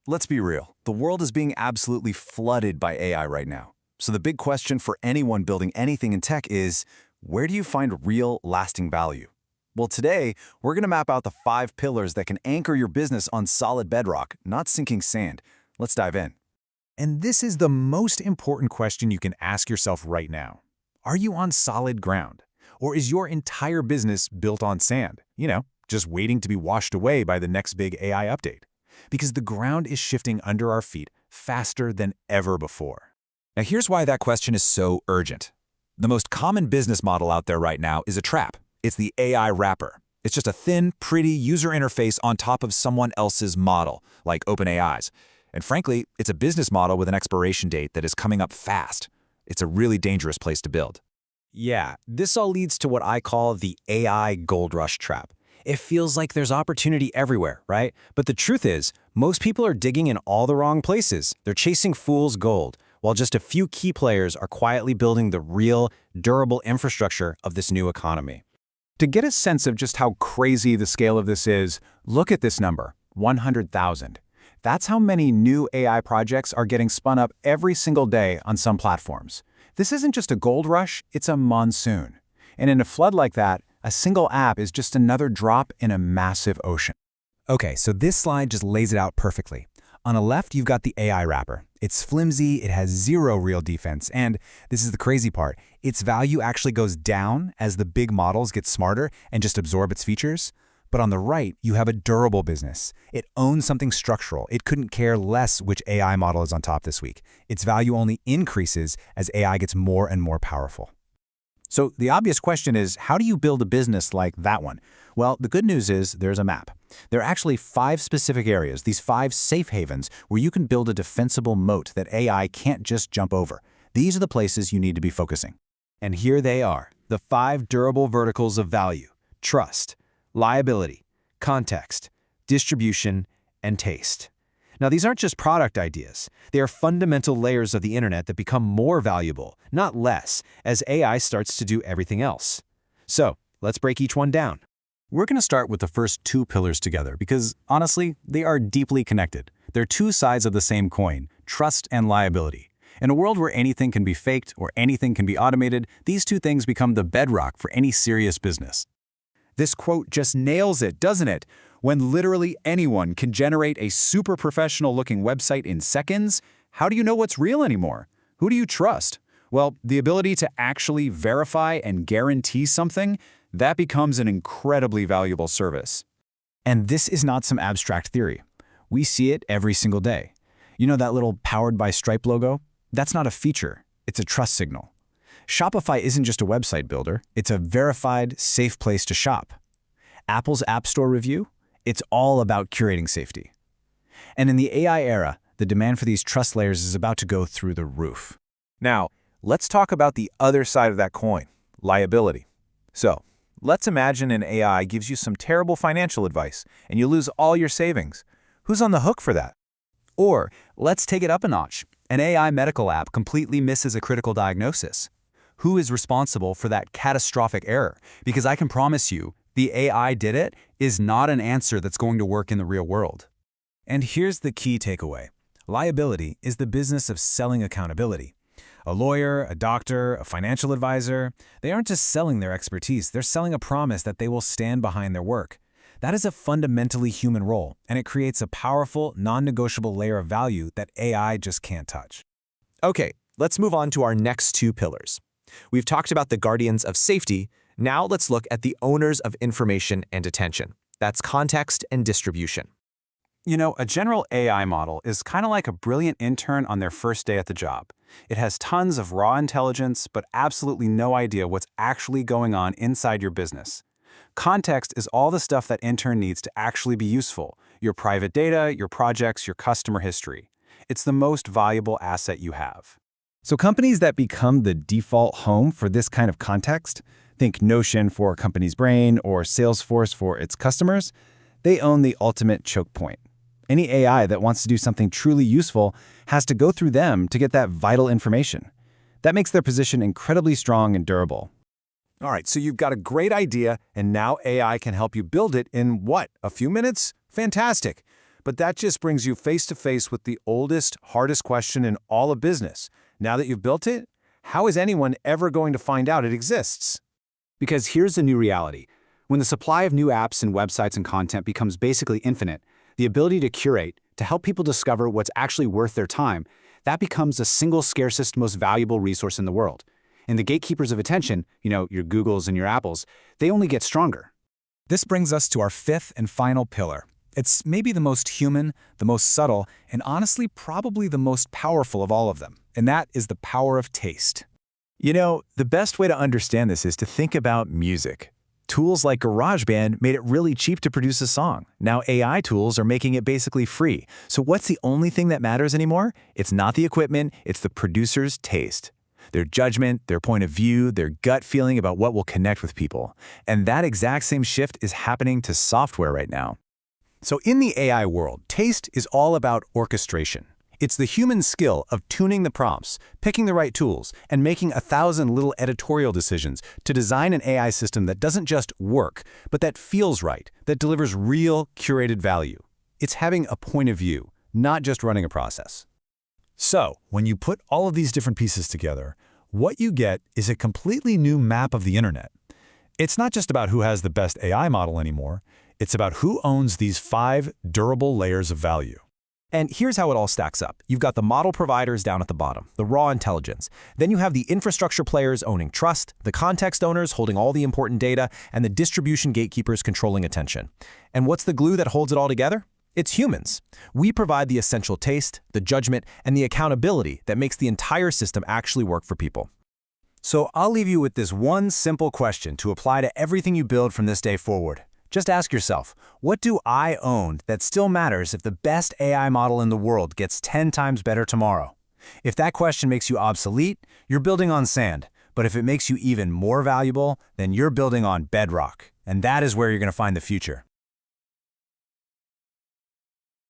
Let's be real. The world is being absolutely flooded by AI right now. So the big question for anyone building anything in tech is, where do you find real, lasting value? Well, today, we're going to map out the 5 pillars that can anchor your business on solid bedrock, not sinking sand. Let's dive in. And this is the most important question you can ask yourself right now. Are you on solid ground? Or is your entire business built on sand? Just waiting to be washed away by the next big AI update. Because the ground is shifting under our feet faster than ever before. Now here's why that question is so urgent. The most common business model out there right now is a trap. It's the AI wrapper. It's just a thin, pretty user interface on top of someone else's model, like OpenAI's. And frankly, it's a business model with an expiration date that is coming up fast. It's a really dangerous place to build. Yeah, this all leads to what I call the AI gold rush trap. It feels like there's opportunity everywhere, right? But the truth is, most people are digging in all the wrong places. They're chasing fool's gold, while just a few key players are quietly building the real, durable infrastructure of this new economy. To get a sense of just how crazy the scale of this is, look at this number, 100,000. That's how many new AI projects are getting spun up every single day on some platforms. This isn't just a gold rush, it's a monsoon. And in a flood like that, a single app is just another drop in a massive ocean. Okay, so this slide just lays it out perfectly. On the left, you've got the AI wrapper. It's flimsy, it has zero real defense, and this is the crazy part, its value actually goes down as the big models get smarter and just absorb its features. But on the right, you have a durable business. It owns something structural. It couldn't care less which AI model is on top this week. Its value only increases as AI gets more and more powerful. So the obvious question is, how do you build a business like that one? Well, the good news is there's a map. There are actually 5 specific areas, these 5 safe havens, where you can build a defensible moat that AI can't just jump over. These are the places you need to be focusing. And here they are, the 5 durable verticals of value: trust, liability, context, distribution, and taste. Now, these aren't just product ideas. They are fundamental layers of the internet that become more valuable, not less, as AI starts to do everything else. So, let's break each one down. We're going to start with the first 2 pillars together because, honestly, they are deeply connected. They're 2 sides of the same coin, trust and liability. In a world where anything can be faked or anything can be automated, these 2 things become the bedrock for any serious business. This quote just nails it, doesn't it? When literally anyone can generate a super professional-looking website in seconds, how do you know what's real anymore? Who do you trust? Well, the ability to actually verify and guarantee something, that becomes an incredibly valuable service. And this is not some abstract theory. We see it every single day. You know that little Powered by Stripe logo? That's not a feature, it's a trust signal. Shopify isn't just a website builder, it's a verified, safe place to shop. Apple's App Store review? It's all about curating safety. And in the AI era, the demand for these trust layers is about to go through the roof. Now, let's talk about the other side of that coin, liability. So, let's imagine an AI gives you some terrible financial advice and you lose all your savings. Who's on the hook for that? Or, let's take it up a notch. An AI medical app completely misses a critical diagnosis. Who is responsible for that catastrophic error? Because I can promise you, the AI did it is not an answer that's going to work in the real world. And here's the key takeaway. Liability is the business of selling accountability. A lawyer, a doctor, a financial advisor, they aren't just selling their expertise, they're selling a promise that they will stand behind their work. That is a fundamentally human role, and it creates a powerful, non-negotiable layer of value that AI just can't touch. Okay, let's move on to our next 2 pillars. We've talked about the guardians of safety. Now let's look at the owners of information and attention. That's context and distribution. You know, a general AI model is kind of like a brilliant intern on their first day at the job. It has tons of raw intelligence, but absolutely no idea what's actually going on inside your business. Context is all the stuff that intern needs to actually be useful: your private data, your projects, your customer history. It's the most valuable asset you have. So companies that become the default home for this kind of context, think Notion for a company's brain or Salesforce for its customers, they own the ultimate choke point. Any AI that wants to do something truly useful has to go through them to get that vital information. That makes their position incredibly strong and durable. All right, so you've got a great idea, and now AI can help you build it in what, a few minutes? Fantastic. But that just brings you face to face with the oldest, hardest question in all of business. Now that you've built it, how is anyone ever going to find out it exists? Because here's the new reality. When the supply of new apps and websites and content becomes basically infinite, the ability to curate, to help people discover what's actually worth their time, that becomes the single scarcest, most valuable resource in the world. And the gatekeepers of attention, your Googles and your Apples, they only get stronger. This brings us to our fifth and final pillar. It's maybe the most human, the most subtle, and honestly probably the most powerful of all of them, and that is the power of taste. The best way to understand this is to think about music. Tools like GarageBand made it really cheap to produce a song. Now AI tools are making it basically free. So what's the only thing that matters anymore? It's not the equipment, it's the producer's taste. Their judgment, their point of view, their gut feeling about what will connect with people. And that exact same shift is happening to software right now. So in the AI world, taste is all about orchestration. It's the human skill of tuning the prompts, picking the right tools, and making 1,000 little editorial decisions to design an AI system that doesn't just work, but that feels right, that delivers real, curated value. It's having a point of view, not just running a process. So, when you put all of these different pieces together, what you get is a completely new map of the internet. It's not just about who has the best AI model anymore, it's about who owns these 5 durable layers of value. And here's how it all stacks up. You've got the model providers down at the bottom, the raw intelligence. Then you have the infrastructure players owning trust, the context owners holding all the important data, and the distribution gatekeepers controlling attention. And what's the glue that holds it all together? It's humans. We provide the essential taste, the judgment, and the accountability that makes the entire system actually work for people. So I'll leave you with this one simple question to apply to everything you build from this day forward. Just ask yourself, what do I own that still matters if the best AI model in the world gets 10 times better tomorrow? If that question makes you obsolete, you're building on sand. But if it makes you even more valuable, then you're building on bedrock. And that is where you're going to find the future.